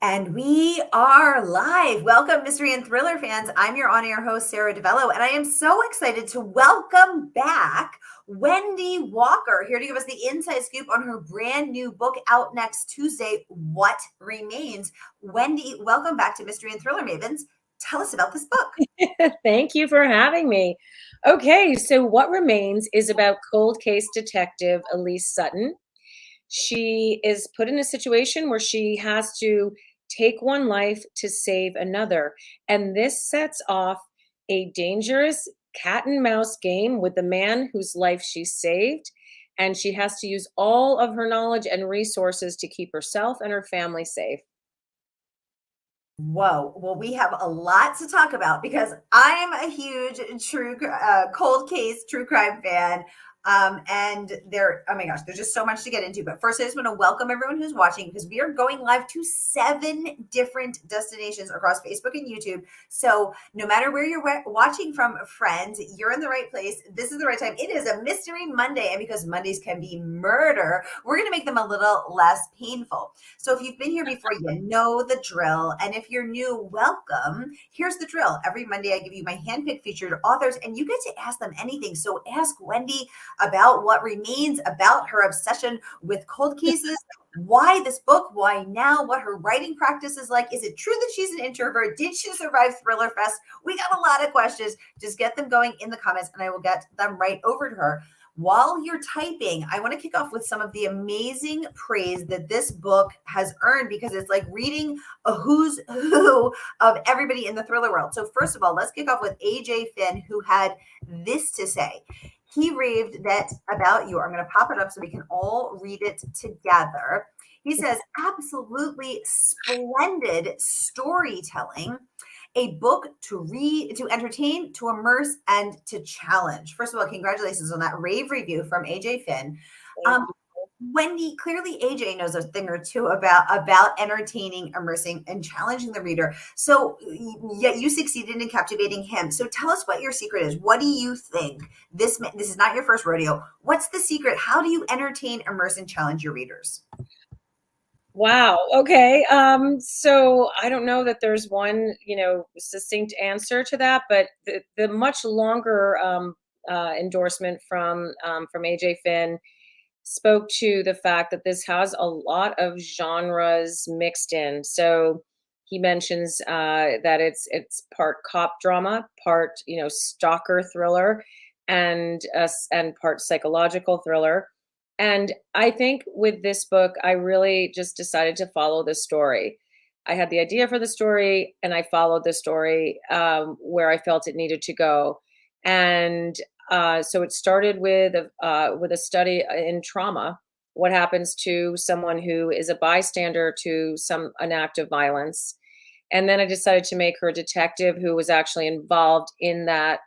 And we are live. Welcome, mystery and thriller fans. I'm your on-air host, Sara DiVello, and I am so excited to welcome back Wendy Walker, here to give us the inside scoop on her brand new book out next Tuesday, What Remains. Wendy, welcome back to Mystery and Thriller Mavens. Tell us about this book. Thank you for having me. Okay, so What Remains is about cold case detective Elise Sutton. She is put in a situation where she has to take one life to save another. And this sets off a dangerous cat and mouse game with the man whose life she saved. And she has to use all of her knowledge and resources to keep herself and her family safe. Whoa. Well, we have a lot to talk about because I'm a huge cold case true crime fan. And oh my gosh, there's just so much to get into. But first, I just want to welcome everyone who's watching because we are going live to 7 different destinations across Facebook and YouTube. So no matter where you're watching from, friends, you're in the right place. This is the right time. It is a Mystery Monday. And because Mondays can be murder, we're going to make them a little less painful. So if you've been here before, you know the drill. And if you're new, welcome. Here's the drill. Every Monday, I give you my handpicked featured authors, and you get to ask them anything. So ask Wendy about what remains, about her obsession with cold cases, why this book, why now, what her writing practice is like. Is it true that she's an introvert? Did she survive Thriller Fest? We got a lot of questions. Just get them going in the comments and I will get them right over to her. While you're typing, I want to kick off with some of the amazing praise that this book has earned because it's like reading a who's who of everybody in the thriller world. So first of all, let's kick off with AJ Finn, who had this to say. He raved that about you. I'm going to pop it up so we can all read it together. He says, absolutely splendid storytelling. A book to read, to entertain, to immerse, and to challenge. First of all, congratulations on that rave review from AJ Finn. Wendy, clearly AJ knows a thing or two about entertaining, immersing, and challenging the reader. So yeah, you succeeded in captivating him. So tell us what your secret is. What do you think? This is not your first rodeo. What's the secret? How do you entertain, immerse, and challenge your readers? Wow. Okay. So I don't know that there's one, succinct answer to that, but the much longer endorsement from AJ Finn spoke to the fact that this has a lot of genres mixed in. So he mentions that it's part cop drama, part stalker thriller, and part psychological thriller. And I think with this book, I really just decided to follow the story. I had the idea for the story, and I followed the story where I felt it needed to go. And so it started with a study in trauma. What happens to someone who is a bystander to an act of violence? And then I decided to make her a detective who was actually involved in that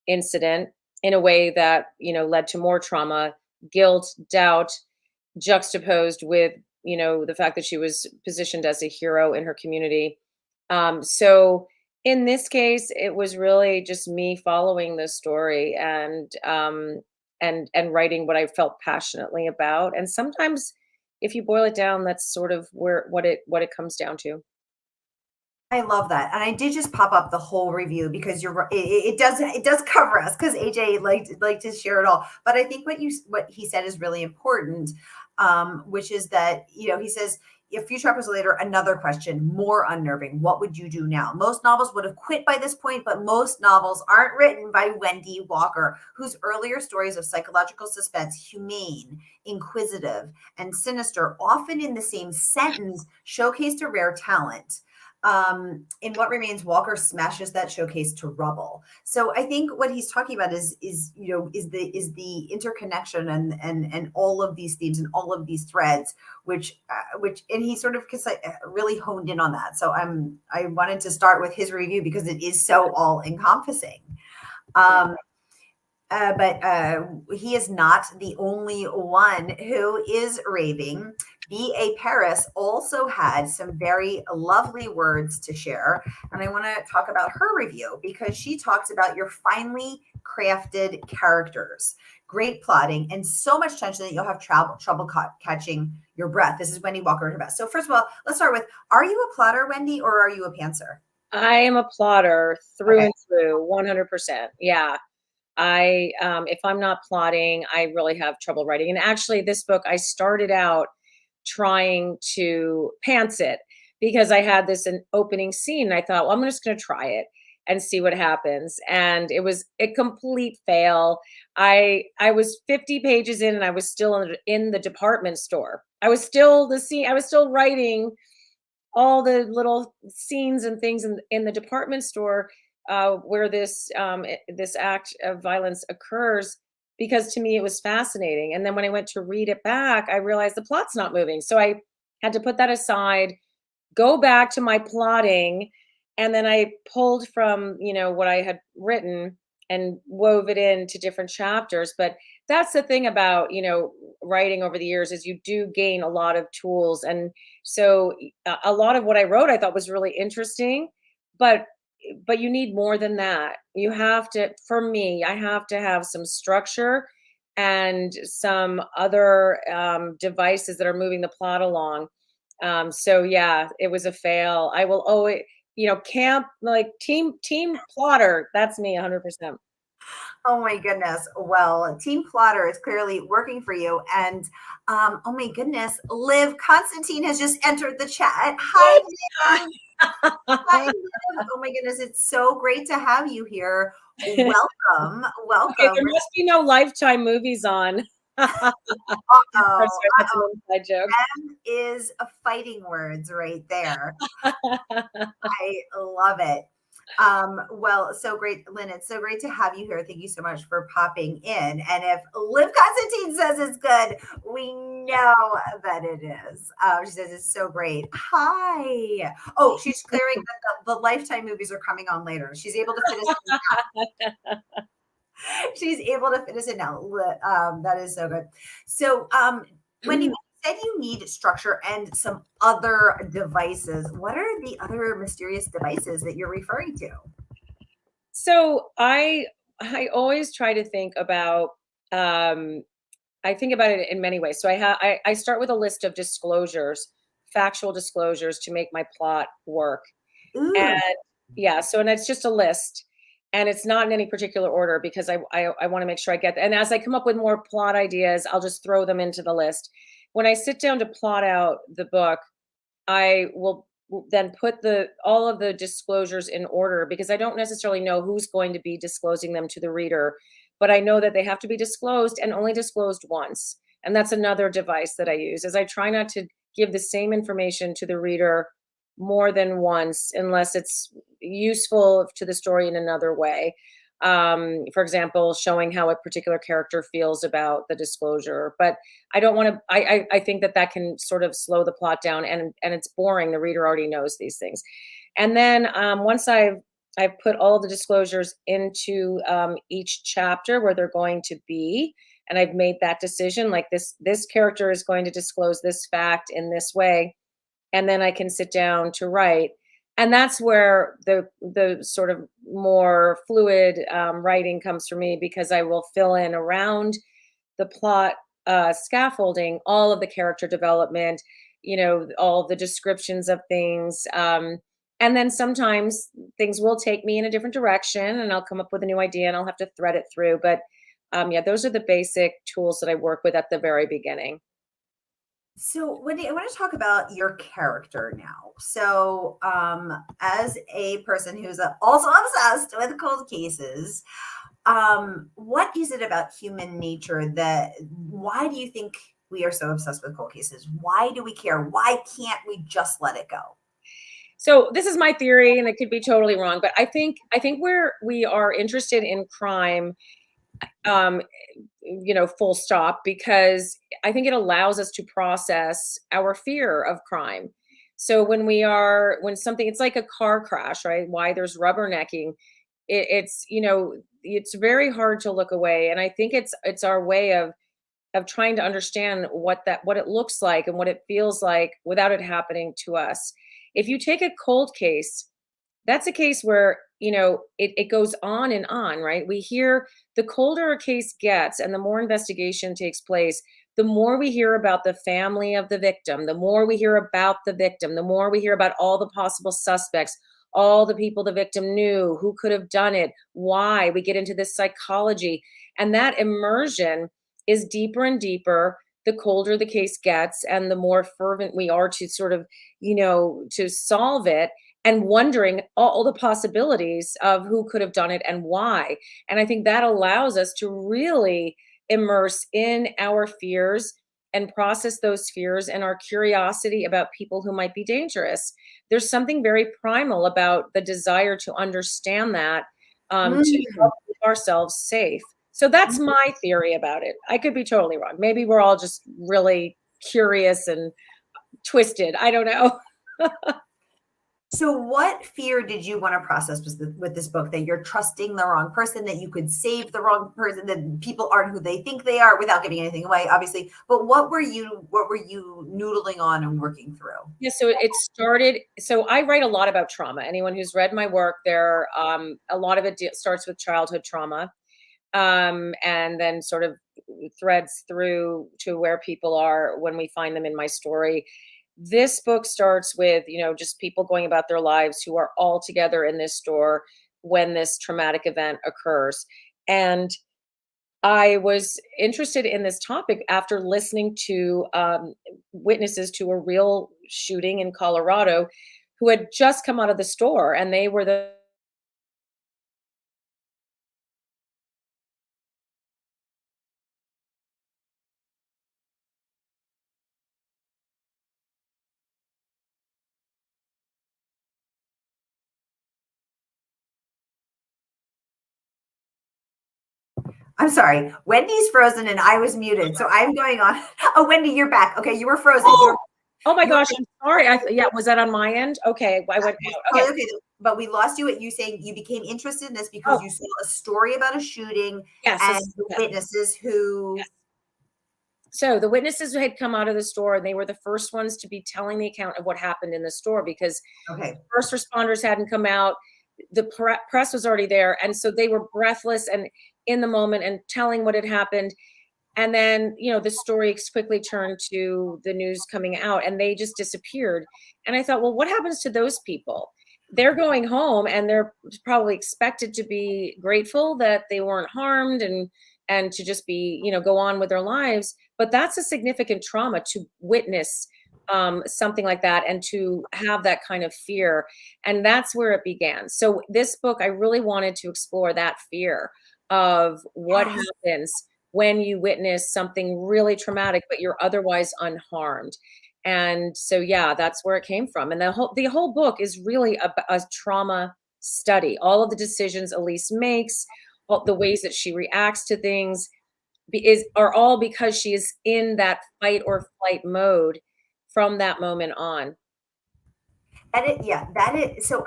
incident in a way that led to more trauma, guilt, doubt, juxtaposed with the fact that she was positioned as a hero in her community. So in this case, it was really just me following the story and writing what I felt passionately about. And sometimes, if you boil it down, that's sort of what it comes down to. I love that, and I did just pop up the whole review because it does cover us because AJ liked to share it all. But I think what he said is really important, which is that he says a few chapters later, another question, more unnerving. What would you do now? Most novels would have quit by this point, but most novels aren't written by Wendy Walker, whose earlier stories of psychological suspense, humane, inquisitive, and sinister, often in the same sentence, showcased a rare talent. In What Remains, Walker smashes that showcase to rubble. So I think what he's talking about is the interconnection and all of these themes and all of these threads, which and he sort of really honed in on that. So I wanted to start with his review because it is so all encompassing. But he is not the only one who is raving. B.A. Paris also had some very lovely words to share. And I want to talk about her review because she talks about your finely crafted characters. great plotting, and so much tension that you'll have trouble catching your breath. This is Wendy Walker at her best. So first of all, let's start with, are you a plotter, Wendy, or are you a pantser? I am a plotter through Okay. and through, 100%. Yeah. If I'm not plotting, I really have trouble writing. And actually, this book, I started out trying to pants it because I had this an opening scene. And I thought, well, I'm just going to try it and see what happens. And it was a complete fail. I was 50 pages in, and I was still in the department store. I was still the scene. I was still writing all the little scenes and things in the department store where this act of violence occurs, because to me it was fascinating. And then when I went to read it back, I realized the plot's not moving. So I had to put that aside, go back to my plotting, and then I pulled from, what I had written and wove it into different chapters. But that's the thing about, writing over the years, is you do gain a lot of tools. And so a lot of what I wrote I thought was really interesting, but you need more than that. You have to, for me, I have to have some structure and some other devices that are moving the plot along. So yeah, it was a fail. I will always, camp, like team plotter. That's me 100%. Oh my goodness. Well, Team Plotter is clearly working for you. And oh my goodness, Liv Constantine has just entered the chat. Hi, Liv. Hi, Liv. Oh my goodness, it's so great to have you here. Welcome, Okay, welcome. there must be no Lifetime movies on. Sorry, Oh, that's an inside joke. is a fighting words right there. I love it. Well, so great, Lynn. It's so great to have you here. Thank you so much for popping in. And if Liv Constantine says it's good, we know that it is. She says it's so great. Hi. Oh, she's clearing that the Lifetime movies are coming on later. She's able to fit us in now. She's able to fit us in now. That is so good. So, Wendy, you said you need structure and some other devices. What are the other mysterious devices that you're referring to? So I always try to think about I think about it in many ways. So I start with a list of disclosures, factual disclosures to make my plot work. Ooh, And yeah, so and it's just a list, and it's not in any particular order because I want to make sure I get that. And as I come up with more plot ideas, I'll just throw them into the list. When I sit down to plot out the book, I will then put the all of the disclosures in order, because I don't necessarily know who's going to be disclosing them to the reader, but I know that they have to be disclosed and only disclosed once. And that's another device that I use, is I try not to give the same information to the reader more than once unless it's useful to the story in another way. For example, showing how a particular character feels about the disclosure. But I don't want to. I think that can sort of slow the plot down, and it's boring. The reader already knows these things. And then once I've put all the disclosures into each chapter where they're going to be, and I've made that decision. Like this character is going to disclose this fact in this way, and then I can sit down to write. And that's where the sort of more fluid writing comes for me, because I will fill in around the plot scaffolding all of the character development, all the descriptions of things. And then sometimes things will take me in a different direction, and I'll come up with a new idea and I'll have to thread it through. But yeah, those are the basic tools that I work with at the very beginning. so Wendy, I want to talk about your character now. So, as a person who's also obsessed with cold cases, what is it about human nature that, why do you think we are so obsessed with cold cases? Why do we care? Why can't we just let it go? So this is my theory, and it could be totally wrong, but I think where we are interested in crime, um, full stop, because I think it allows us to process our fear of crime. So when something, it's like a car crash, right? Why there's rubbernecking, it's very hard to look away, and I think it's our way of trying to understand what it looks like and what it feels like without it happening to us. If you take a cold case, that's a case where, it goes on and on, right? We hear the colder a case gets and the more investigation takes place, the more we hear about the family of the victim, the more we hear about the victim, the more we hear about all the possible suspects, all the people the victim knew, who could have done it, why. We get into this psychology. And that immersion is deeper and deeper the colder the case gets and the more fervent we are to sort of, to solve it, and wondering all the possibilities of who could have done it and why. And I think that allows us to really immerse in our fears and process those fears and our curiosity about people who might be dangerous. There's something very primal about the desire to understand that, to Mm. help keep ourselves safe. So that's my theory about it. I could be totally wrong. Maybe we're all just really curious and twisted. I don't know. So, what fear did you want to process with this book? That you're trusting the wrong person, that you could save the wrong person, that people aren't who they think they are, without giving anything away, obviously. But what were you noodling on and working through? Yeah, so it started. So I write a lot about trauma. Anyone who's read my work, a lot of it starts with childhood trauma, and then sort of threads through to where people are when we find them in my story. This book starts with, just people going about their lives who are all together in this store when this traumatic event occurs. And I was interested in this topic after listening to witnesses to a real shooting in Colorado who had just come out of the store, and they were the I'm sorry, Wendy's frozen and I was muted, so I'm going on. Oh, Wendy, you're back. Okay, you were frozen. oh, oh my You were gosh, I'm sorry. Yeah, was that on my end? Okay, I went out. Okay. totally okay, but we lost you at you saying you became interested in this because Oh, you saw a story about a shooting yes, and the yes, witnesses who. yes. So the witnesses had come out of the store, and they were the first ones to be telling the account of what happened in the store because Okay. first responders hadn't come out. The press was already there. And so they were breathless and in the moment and telling what had happened. And then, the story quickly turned to the news coming out, and they just disappeared. And I thought, well, what happens to those people? They're going home and they're probably expected to be grateful that they weren't harmed, and to just be, go on with their lives. But that's a significant trauma to witness something like that and to have that kind of fear. And that's where it began. So this book, I really wanted to explore that fear of what Yes. happens when you witness something really traumatic, but you're otherwise unharmed. And so, yeah, that's where it came from. And the whole book is really a trauma study. All of the decisions Elise makes, all the ways that she reacts to things, are all because she is in that fight or flight mode from that moment on. And that is so.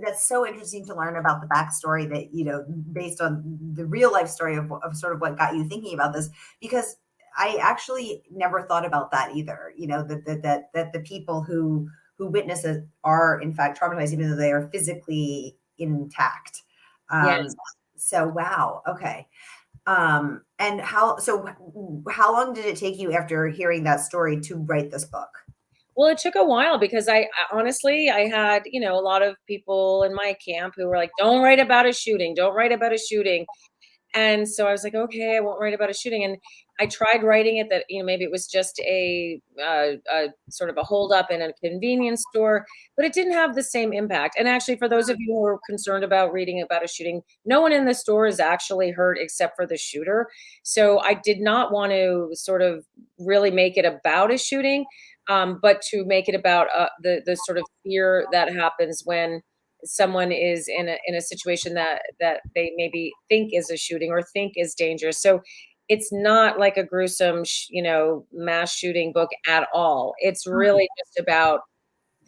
That's so interesting to learn about the backstory that based on the real life story of sort of what got you thinking about this, because I actually never thought about that either. That the people who witness it are in fact traumatized, even though they are physically intact. Yes. So wow, okay. And how long did it take you after hearing that story to write this book? Well, it took a while because honestly, I had, a lot of people in my camp who were like, don't write about a shooting, don't write about a shooting. And so I was like, okay, I won't write about a shooting. And I tried writing it that, maybe it was just a sort of a holdup in a convenience store, but it didn't have the same impact. And actually, for those of you who are concerned about reading about a shooting, no one in the store is actually hurt except for the shooter. So I did not want to sort of really make it about a shooting, but to make it about the sort of fear that happens when someone is in a situation that they maybe think is a shooting or think is dangerous. So it's not like a gruesome, mass shooting book at all. It's really just about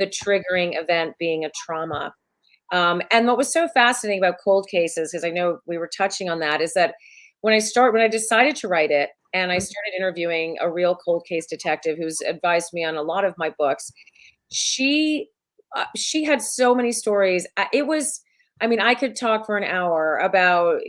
the triggering event being a trauma. And what was so fascinating about cold cases, because I know we were touching on that, is that when I decided to write it and I started interviewing a real cold case detective who's advised me on a lot of my books, she She had so many stories. It was, I mean, I could talk for an hour about,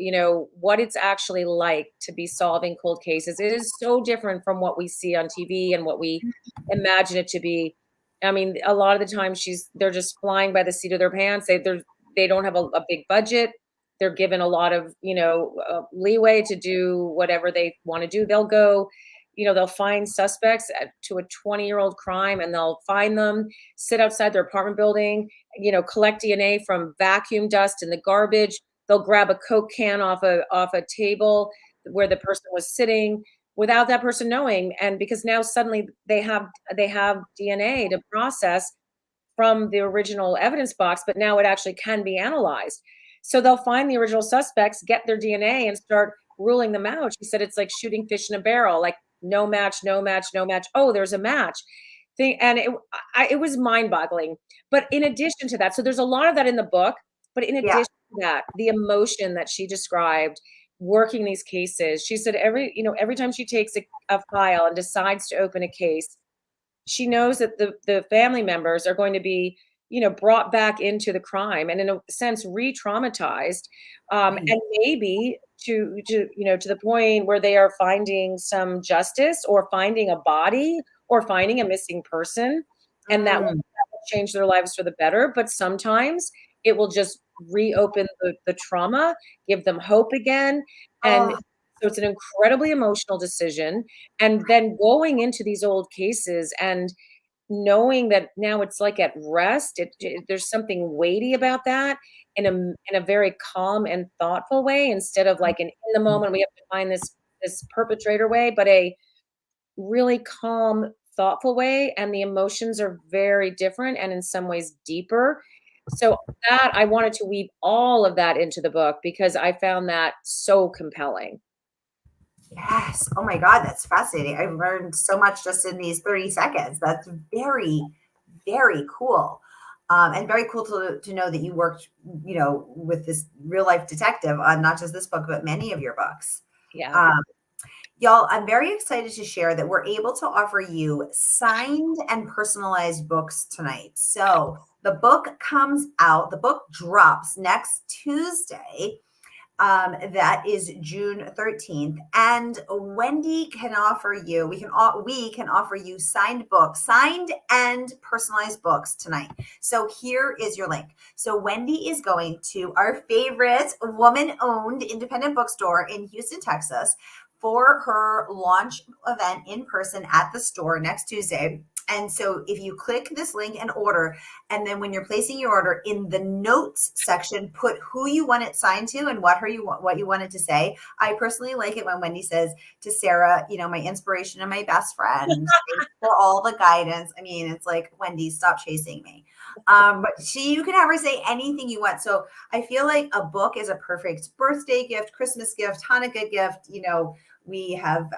what it's actually like to be solving cold cases. It is so different from what we see on TV and what we imagine it to be. I mean, a lot of the time they're just flying by the seat of their pants. They don't have a big budget. They're given a lot of, leeway to do whatever they want to do. They'll find suspects to a 20-year-old crime, and they'll find them, sit outside their apartment building, collect DNA from vacuum dust in the garbage. They'll grab a Coke can off a table where the person was sitting without that person knowing. And because now suddenly they have DNA to process from the original evidence box, but now it actually can be analyzed. So they'll find the original suspects, get their DNA, and start ruling them out. She said it's like shooting fish in a barrel, like no match, no match, no match. Oh, there's a match. And it was mind-boggling. But in addition to that, so there's a lot of that in the book, but in Yeah. addition to that, the emotion that she described working these cases, she said every time she takes a file and decides to open a case, she knows that the family members are going to be, brought back into the crime and in a sense re-traumatized, Right. and maybe to the point where they are finding some justice or finding a body or finding a missing person, and Mm. that will change their lives for the better. But sometimes it will just reopen the trauma, give them hope again, and Oh, so it's an incredibly emotional decision. And then going into these old cases and knowing that now it's like at rest, there's something weighty about that in a very calm and thoughtful way, instead of like an in the moment we have to find this perpetrator way, but a really calm, thoughtful way. And the emotions are very different and in some ways deeper. So that I wanted to weave all of that into the book because I found that so compelling. yes. Oh my God, that's fascinating. I've learned so much just in these 30 seconds. That's very, very cool. And very cool to know that you worked, with this real life detective on not just this book, but many of your books. Yeah. Um, Y'all, I'm very excited to share that we're able to offer you signed and personalized books tonight. So the book drops next Tuesday. That is June 13th. And Wendy can offer you, we can offer you signed and personalized books tonight. So here is your link. So Wendy is going to our favorite woman-owned independent bookstore in Houston, Texas, for her launch event in person at the store next Tuesday. And so if you click this link and order, and then when you're placing your order in the notes section, put who you want it signed to and what you want it to say. I personally like it when Wendy says to Sara, my inspiration and my best friend, thanks for all the guidance. I mean, it's like, Wendy, stop chasing me. But you can have her say anything you want. So I feel like a book is a perfect birthday gift, Christmas gift, Hanukkah gift. We have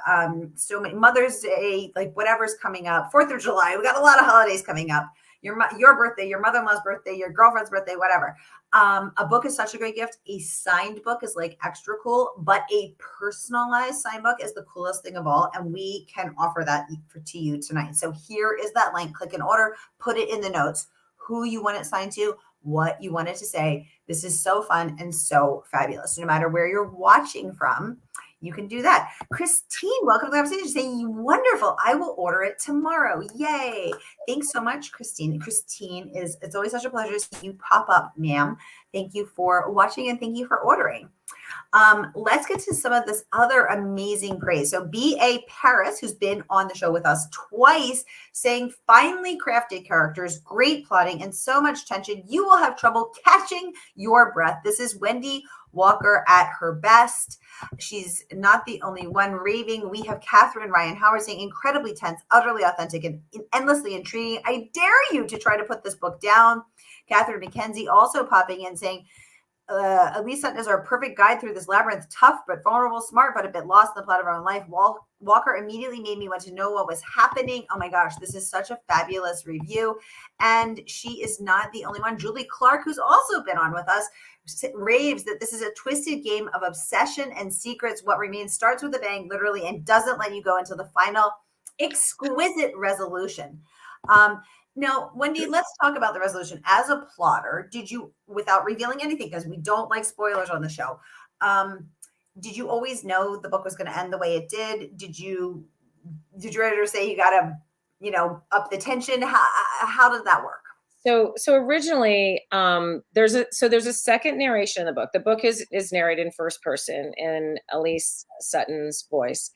so many Mother's Day, like whatever's coming up, 4th of July. We got a lot of holidays coming up. Your birthday, your mother-in-law's birthday, your girlfriend's birthday, whatever. A book is such a great gift. A signed book is like extra cool, but a personalized signed book is the coolest thing of all. And we can offer that to you tonight. So here is that link. Click and order, put it in the notes, who you want it signed to, what you want it to say. This is so fun and so fabulous. No matter where you're watching from, you can do that. Christine, welcome to the conversation. Saying wonderful. I will order it tomorrow. Yay. Thanks so much, Christine. Christine, it's always such a pleasure to see you pop up, ma'am. Thank you for watching and thank you for ordering. Let's get to some of this other amazing praise. So B.A. Paris, who's been on the show with us twice, saying finely crafted characters, great plotting, and so much tension, you will have trouble catching your breath. This is Wendy Walker at her best. She's not the only one raving. We have Catherine Ryan Howard saying incredibly tense, utterly authentic, and endlessly intriguing. I dare you to try to put this book down. Catherine McKenzie also popping in saying, Elise Sutton is our perfect guide through this labyrinth. Tough but vulnerable, smart but a bit lost in the plot of her own life. Walker immediately made me want to know what was happening. Oh my gosh, this is such a fabulous review. And she is not the only one. Julie Clark, who's also been on with us, raves that this is a twisted game of obsession and secrets. What remains starts with a bang, literally, and doesn't let you go until the final exquisite resolution. Now, Wendy, let's talk about the resolution. As a plotter, did you, without revealing anything, because we don't like spoilers on the show, did you always know the book was going to end the way it did? Did your editor say you got to, up the tension? How did that work? So originally, there's a second narration in the book. The book is narrated in first person in Elise Sutton's voice,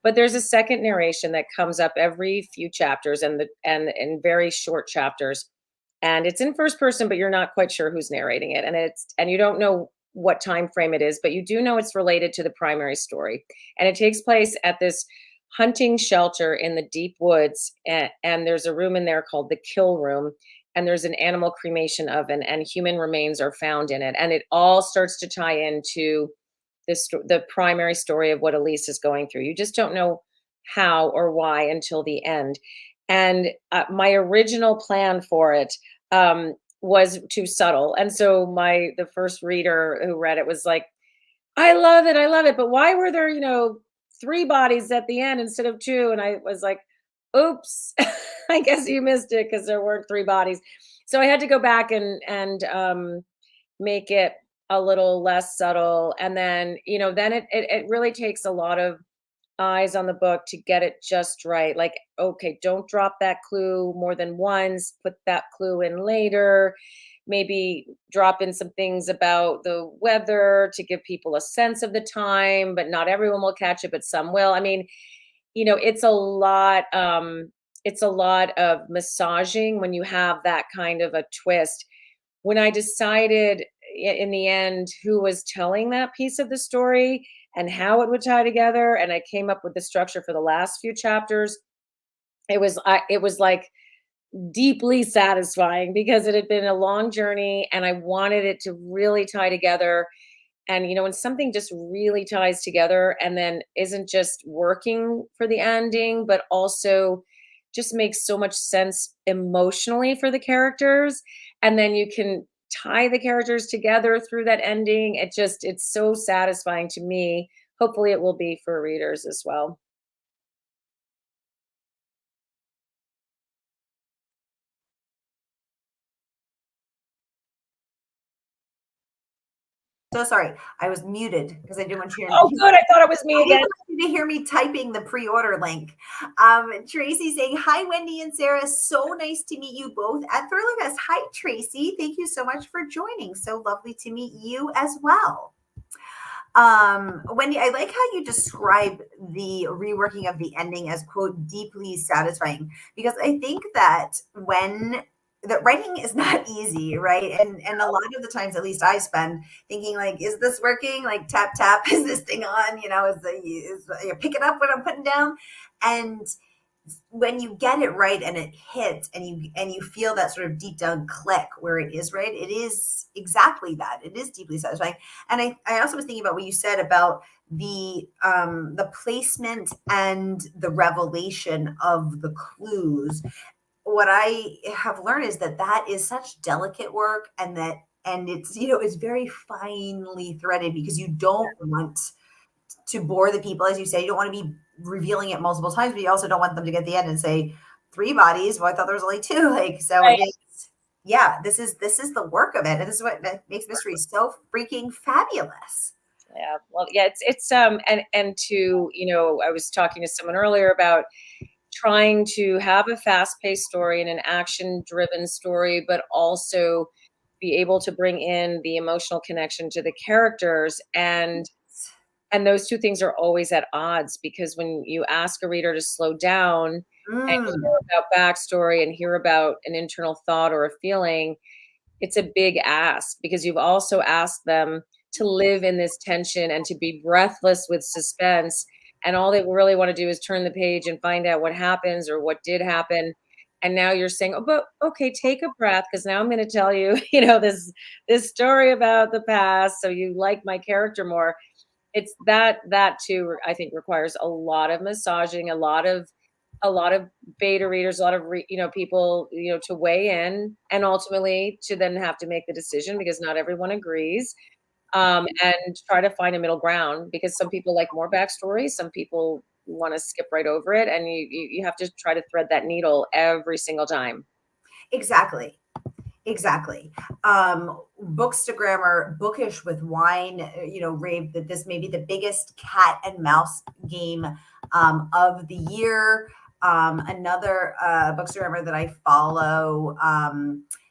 but there's a second narration that comes up every few chapters, and in very short chapters, and it's in first person, but you're not quite sure who's narrating it, and you don't know what time frame it is, but you do know it's related to the primary story, and it takes place at this hunting shelter in the deep woods, and there's a room in there called the kill room, and there's an animal cremation oven, and human remains are found in it, and it all starts to tie into the primary story of what Elise is going through. You just don't know how or why until the end. And my original plan for it was too subtle, and so the first reader who read it was like, I love it, but why were there, three bodies at the end instead of two?" And I was like, "Oops, I guess you missed it because there weren't three bodies." So I had to go back and make it a little less subtle, and then then it really takes a lot of eyes on the book to get it just right. Like, okay, don't drop that clue more than once, put that clue in later, maybe drop in some things about the weather to give people a sense of the time, but not everyone will catch it, but some will. I mean, it's a lot of massaging when you have that kind of a twist. When I decided in the end who was telling that piece of the story and how it would tie together, and I came up with the structure for the last few chapters, it was like deeply satisfying because it had been a long journey and I wanted it to really tie together. And when something just really ties together and then isn't just working for the ending, but also just makes so much sense emotionally for the characters, and then you can tie the characters together through that ending, it's so satisfying to me. Hopefully it will be for readers as well. So sorry, I was muted because I didn't want you to Oh, good. I thought it was me I didn't again. want you to hear me typing the pre-order link. Tracy saying, "Hi, Wendy and Sarah. So nice to meet you both at Thrillfest." Hi, Tracy. Thank you so much for joining. So lovely to meet you as well. Wendy, I like how you describe the reworking of the ending as, quote, deeply satisfying, because I think that when that writing is not easy, right? And a lot of the times, at least I spend thinking like, is this working? Like tap tap, is this thing on? Is you picking up what I'm putting down? And when you get it right and it hits and you feel that sort of deep down click where it is right, it is exactly that. It is deeply satisfying. And I also was thinking about what you said about the placement and the revelation of the clues. What I have learned is that that is such delicate work, and it's it's very finely threaded, because you don't want to bore the people, as you say. You don't want to be revealing it multiple times, but you also don't want them to get to the end and say three bodies. Well, I thought there was only two. Like, so Right. it is. Yeah, this is the work of it, and this is what makes mystery so freaking fabulous. Yeah. Well, yeah, it's and to, I was talking to someone earlier about trying to have a fast-paced story and an action-driven story, but also be able to bring in the emotional connection to the characters, and those two things are always at odds, because when you ask a reader to slow down and Mm, hear about backstory and hear about an internal thought or a feeling, it's a big ask, because you've also asked them to live in this tension and to be breathless with suspense. And all they really want to do is turn the page and find out what happens or what did happen. And now you're saying, "Oh, but okay, take a breath, because now I'm going to tell you, this story about the past, so you like my character more." It's that too, I think, requires a lot of massaging, a lot of beta readers, a lot of people, to weigh in, and ultimately to then have to make the decision, because not everyone agrees, and try to find a middle ground, because some people like more backstory, some people want to skip right over it, and you have to try to thread that needle every single time. Exactly. Exactly. Bookstagrammar, bookish with wine, raved that this may be the biggest cat and mouse game of the year. Another bookstagrammer that I follow,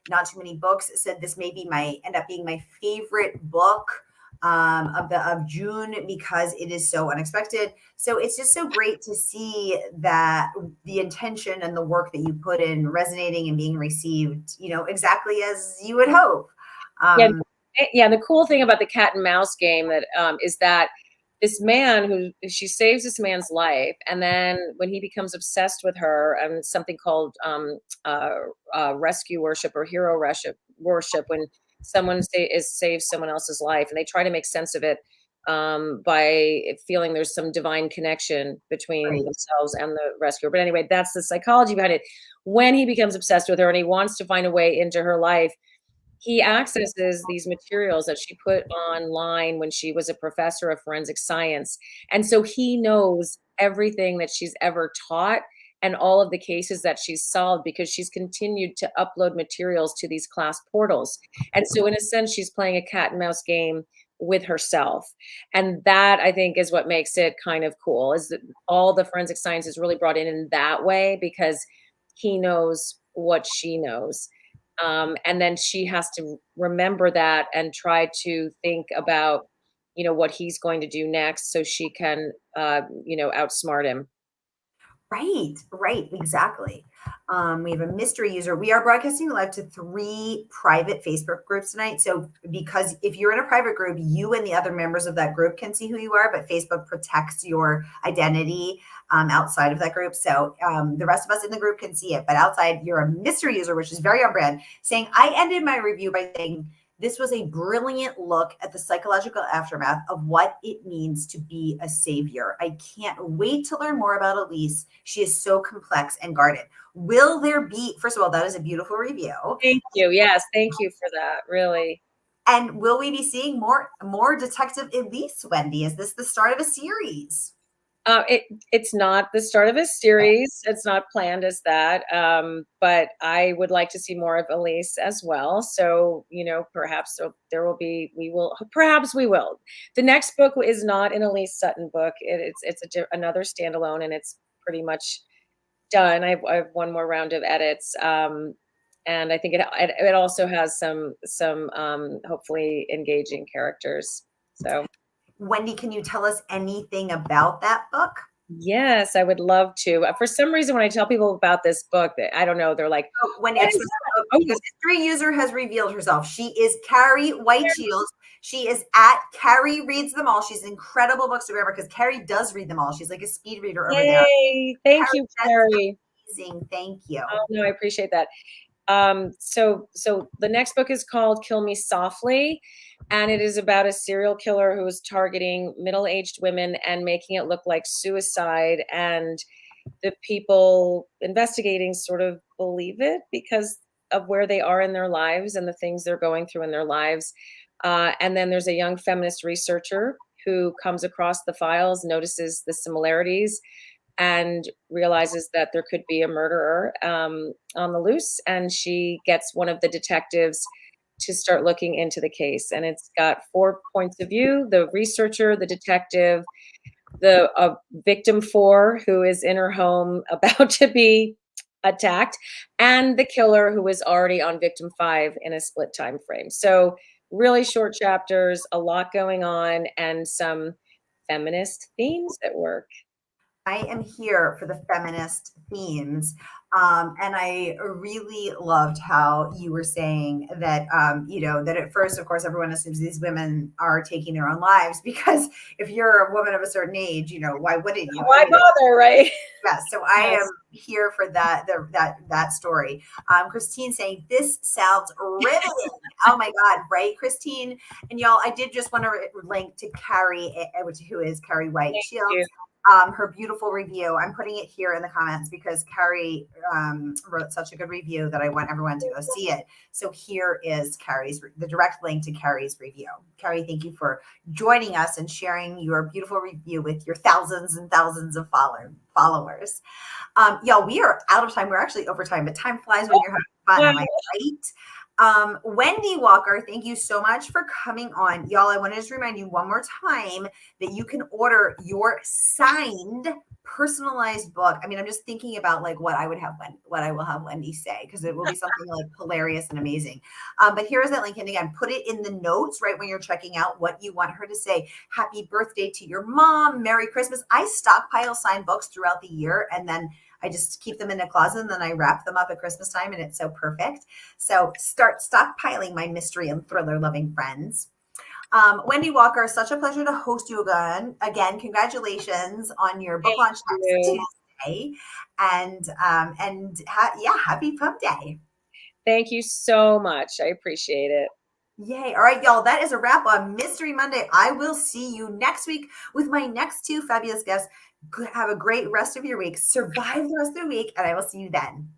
not too many books, said this may be end up being my favorite book of June because it is so unexpected. So it's just so great to see that the intention and the work that you put in resonating and being received, exactly as you would hope. Yeah, yeah. The cool thing about the cat and mouse game is that this man she saves this man's life, and then when he becomes obsessed with her, and something called rescue worship or hero worship, when someone saves someone else's life, and they try to make sense of it by feeling there's some divine connection between Right. themselves and the rescuer. But anyway, that's the psychology behind it. When he becomes obsessed with her and he wants to find a way into her life, he accesses these materials that she put online when she was a professor of forensic science. And so he knows everything that she's ever taught and all of the cases that she's solved because she's continued to upload materials to these class portals. And so, in a sense, she's playing a cat and mouse game with herself. And that, I think, is what makes it kind of cool, is that all the forensic science is really brought in that way because he knows what she knows. And then she has to remember that and try to think about, what he's going to do next so she can, outsmart him. Right, exactly. We have a mystery user. We are broadcasting live to 3 private Facebook groups tonight. So, because if you're in a private group, you and the other members of that group can see who you are, but Facebook protects your identity outside of that group. So, the rest of us in the group can see it, but outside, you're a mystery user, which is very on brand, saying, I ended my review by saying, this was a brilliant look at the psychological aftermath of what it means to be a savior. I can't wait to learn more about Elise. She is so complex and guarded. Will there be, first of all, that is a beautiful review. Thank you. Yes, thank you for that. Really. And will we be seeing more Detective Elise, Wendy? Is this the start of a series? It's not the start of a series. It's not planned as that. But I would like to see more of Elise as well. So, perhaps perhaps we will. The next book is not an Elise Sutton book. It's another standalone, and it's pretty much done. I have one more round of edits. And I think it also has some hopefully engaging characters. So. Wendy, can you tell us anything about that book? Yes, I would love to. For some reason, when I tell people about this book, I don't know, they're like, Wendy, "What is the that?" mystery user has revealed herself. She is Carrie Whiteshields. She is at Carrie Reads Them All. She's an incredible bookstagrammer because Carrie does read them all. She's like a speed reader over there. Yay! Thank you, Carrie. Amazing. Thank you. Oh, no, I appreciate that. So the next book is called Kill Me Softly, and it is about a serial killer who is targeting middle-aged women and making it look like suicide. And the people investigating sort of believe it because of where they are in their lives and the things they're going through in their lives. And then there's a young feminist researcher who comes across the files, notices the similarities, and realizes that there could be a murderer on the loose. And she gets one of the detectives to start looking into the case. And it's got 4 points of view: the researcher, the detective, the victim 4, who is in her home about to be attacked, and the killer, who is already on victim 5 in a split time frame. So really short chapters, a lot going on, and some feminist themes at work. I am here for the feminist themes. And I really loved how you were saying that, that at first, of course, everyone assumes these women are taking their own lives because if you're a woman of a certain age, why wouldn't you? Why bother, right? Yes, so I am here for that story. Christine saying this sounds riveting. Oh my God, right, Christine? And y'all, I did just want to link to Carrie, who is Carrie White Shields. her beautiful review. I'm putting it here in the comments because Carrie wrote such a good review that I want everyone to go see it. So here is the direct link to Carrie's review. Carrie, thank you for joining us and sharing your beautiful review with your thousands and thousands of followers. Y'all, we are out of time. We're actually over time, but time flies when you're having fun. Wow. Am I right? Wendy Walker, thank you so much for coming on. Y'all, I want to just remind you one more time that you can order your signed personalized book. I mean, I'm just thinking about like what I will have Wendy say, because it will be something like hilarious and amazing. But here's that link. And again, put it in the notes right when you're checking out what you want her to say. Happy birthday to your mom. Merry Christmas. I stockpile signed books throughout the year, and then I just keep them in a closet, and then I wrap them up at Christmas time, and it's so perfect. So start stockpiling, my mystery and thriller loving friends. Wendy Walker, such a pleasure to host you again. Again, congratulations on your book launch next Tuesday, and happy Pub Day. Thank you so much. I appreciate it. Yay. All right, y'all. That is a wrap on Mystery Monday. I will see you next week with my next two fabulous guests. Have a great rest of your week. Survive the rest of the week, and I will see you then.